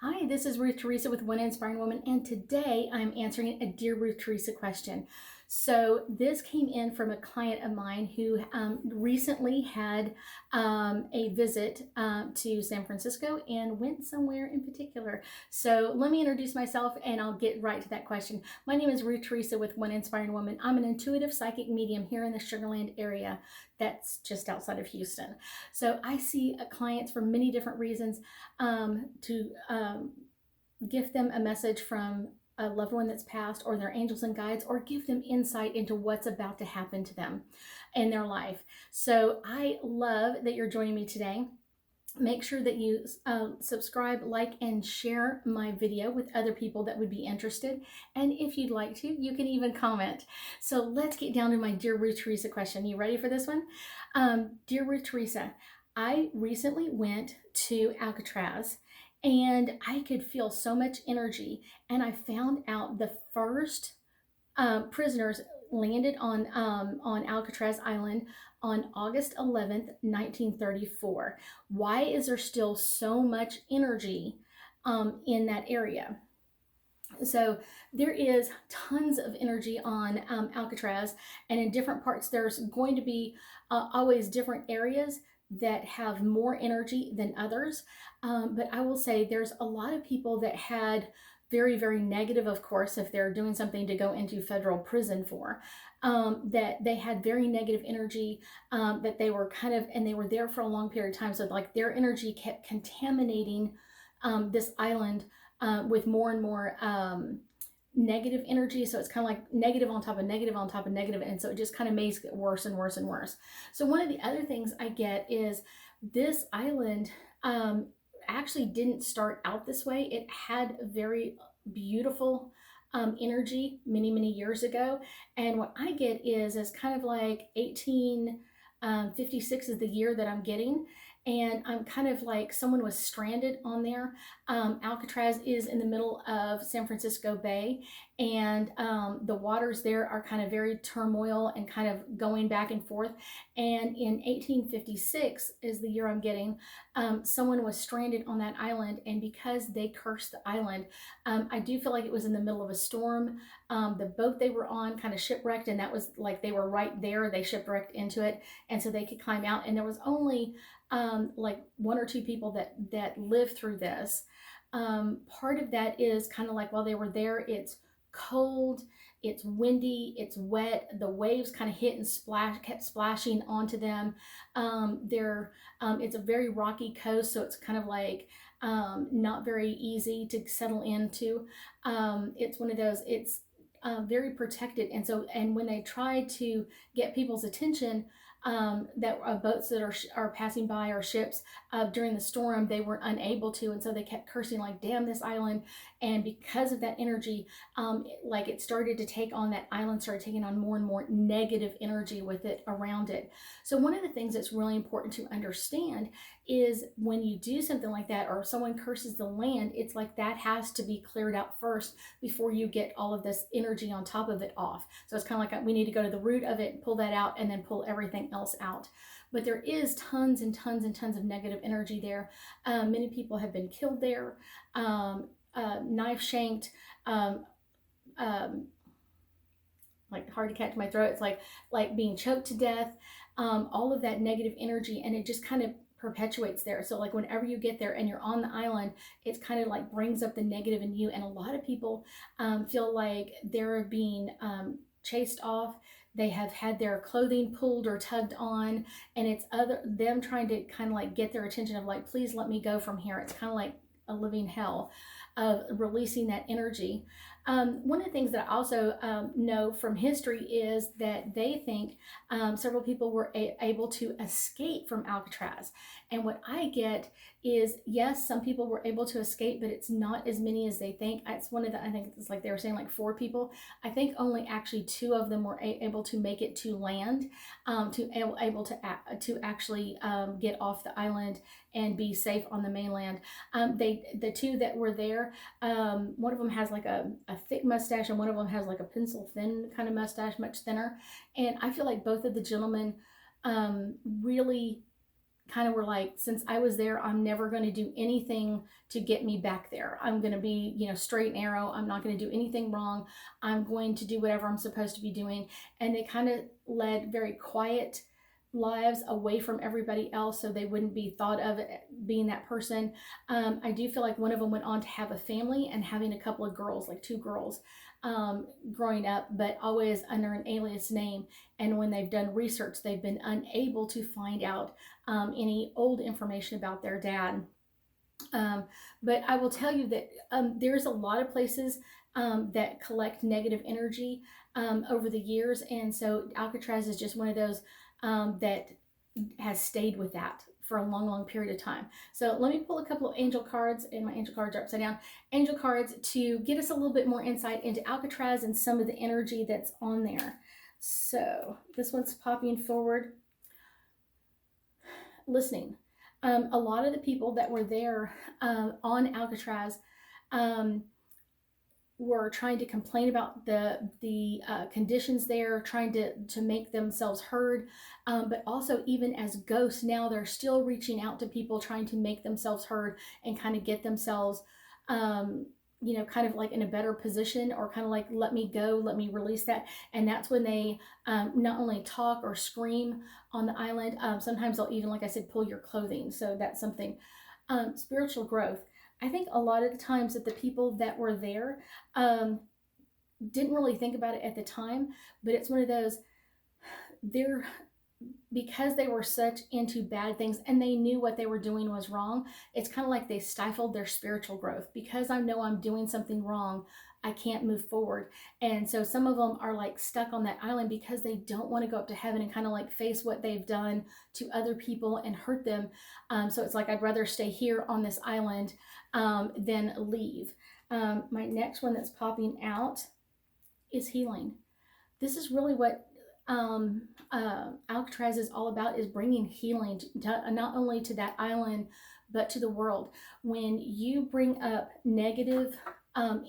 Hi, this is Ruth Theresa with One Inspiring Woman, and today I'm answering a Dear Ruth Theresa question. So this came in from a client of mine who recently had a visit to San Francisco and went somewhere in particular. So let me introduce myself and I'll get right to that question. My name is Ruth Theresa with One Inspiring Woman. I'm an intuitive psychic medium here in the Sugar Land area that's just outside of Houston. So I see clients for many different reasons to gift them a message from a loved one that's passed or their angels and guides, or give them insight into what's about to happen to them in their life. So I love that you're joining me today. Make sure that you subscribe, like, and share my video with other people that would be interested. And if you'd like to, you can even comment. So let's get down to my Dear Ruth Theresa question. You ready for this one? Dear Ruth Theresa, I recently went to Alcatraz and I could feel so much energy. And I found out the first prisoners landed on Alcatraz Island on August 11th, 1934. Why is there still so much energy in that area? So there is tons of energy on Alcatraz, and in different parts there's going to be always different areas that have more energy than others. But I will say there's a lot of people that had very, very negative, of course, if they're doing something to go into federal prison for, that they had very negative energy, that they were and they were there for a long period of time. So like their energy kept contaminating this island with more and more negative energy. So it's kind of like negative on top of negative on top of negative. And so it just kind of makes it worse and worse and worse. So one of the other things I get is this island actually didn't start out this way. It had very beautiful energy many, many years ago. And what I get is kind of like 1856 is the year that I'm getting. And I'm kind of like someone was stranded on there. Alcatraz is in the middle of San Francisco Bay, and the waters there are kind of very turmoil and kind of going back and forth. And in 1856 is the year I'm getting. Someone was stranded on that island, and because they cursed the island, I do feel like it was in the middle of a storm. The boat they were on kind of shipwrecked, and that was like they were right there. They shipwrecked into it, and so they could climb out. And there was only like one or two people that lived through this. Part of that is kind of like while they were there, it's cold, it's windy, it's wet. The waves kind of hit and kept splashing onto them. It's a very rocky coast, so it's kind of like not very easy to settle into. It's one of those. It's very protected, and when they try to get people's attention, that boats that are passing by, or ships during the storm, they were unable to, and so they kept cursing like, damn this island. And because of that energy, it started to take on, that island started taking on more and more negative energy with it around it. So one of the things that's really important to understand is when you do something like that, or someone curses the land, it's like that has to be cleared out first before you get all of this energy on top of it off. So it's kind of like we need to go to the root of it, pull that out, and then pull everything else out. But there is tons and tons and tons of negative energy there. Many people have been killed there, knife shanked, like hard to catch my throat. It's like being choked to death. All of that negative energy, and it just kind of perpetuates there. So like whenever you get there and you're on the island, it's kind of like brings up the negative in you. And a lot of people feel like they're being chased off. They have had their clothing pulled or tugged on, and it's them trying to kind of like get their attention of like, please let me go from here. It's kind of like a living hell of releasing that energy. One of the things that I also know from history is that they think several people were able to escape from Alcatraz. And what I get is, yes, some people were able to escape, but it's not as many as they think. It's I think it's like they were saying like 4 people. I think only actually 2 of them were able to make it to land, to actually get off the island and be safe on the mainland. The 2 that were there, one of them has like a thick mustache, and one of them has like a pencil thin kind of mustache, much thinner. And I feel like both of the gentlemen really kind of were like, since I was there, I'm never going to do anything to get me back there. I'm going to be, straight and narrow. I'm not going to do anything wrong. I'm going to do whatever I'm supposed to be doing. And they kind of led very quiet lives away from everybody else, so they wouldn't be thought of being that person. I do feel like one of them went on to have a family and having a couple of girls, like 2 girls, growing up, but always under an alias name. And when they've done research, they've been unable to find out any old information about their dad. But I will tell you that there's a lot of places that collect negative energy over the years. And so Alcatraz is just one of those that has stayed with that for a long, long period of time. So let me pull a couple of angel cards, and my angel cards are upside down. Angel cards to get us a little bit more insight into Alcatraz and some of the energy that's on there. So this one's popping forward. Listening. A lot of the people that were there on Alcatraz were trying to complain about the conditions there, trying to make themselves heard, but also even as ghosts now, they're still reaching out to people, trying to make themselves heard and kind of get themselves kind of like in a better position, or kind of like, let me go, let me release that. And that's when they not only talk or scream on the island, sometimes they'll even, like I said, pull your clothing. So that's something. Spiritual growth. I think a lot of the times that the people that were there didn't really think about it at the time, but it's one of those, because they were such into bad things and they knew what they were doing was wrong, it's kind of like they stifled their spiritual growth. Because I know I'm doing something wrong, I can't move forward. And so some of them are like stuck on that island because they don't want to go up to heaven and kind of like face what they've done to other people and hurt them. So it's like, I'd rather stay here on this island than leave. My next one that's popping out is healing. This is really what Alcatraz is all about, is bringing healing to, not only to that island, but to the world. When you bring up negative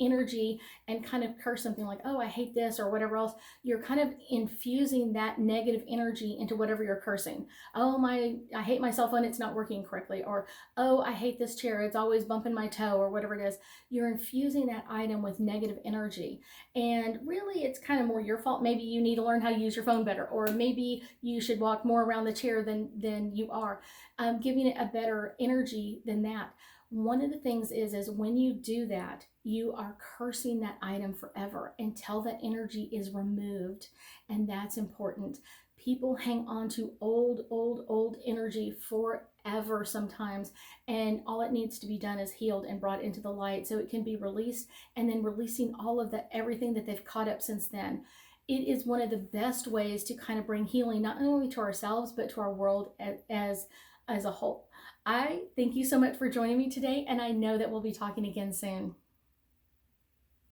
energy and kind of curse something like, oh, I hate this, or whatever else, you're kind of infusing that negative energy into whatever you're cursing. Oh, I hate my cell phone, it's not working correctly. Or, oh, I hate this chair, it's always bumping my toe, or whatever it is. You're infusing that item with negative energy. And really, it's kind of more your fault. Maybe you need to learn how to use your phone better, or maybe you should walk more around the chair than you are. Giving it a better energy than that. One of the things is when you do that, you are cursing that item forever until that energy is removed. And that's important. People hang on to old energy forever sometimes. And all it needs to be done is healed and brought into the light so it can be released, and then releasing all of that, everything that they've caught up since then. It is one of the best ways to kind of bring healing, not only to ourselves, but to our world as a whole. I thank you so much for joining me today, and I know that we'll be talking again soon.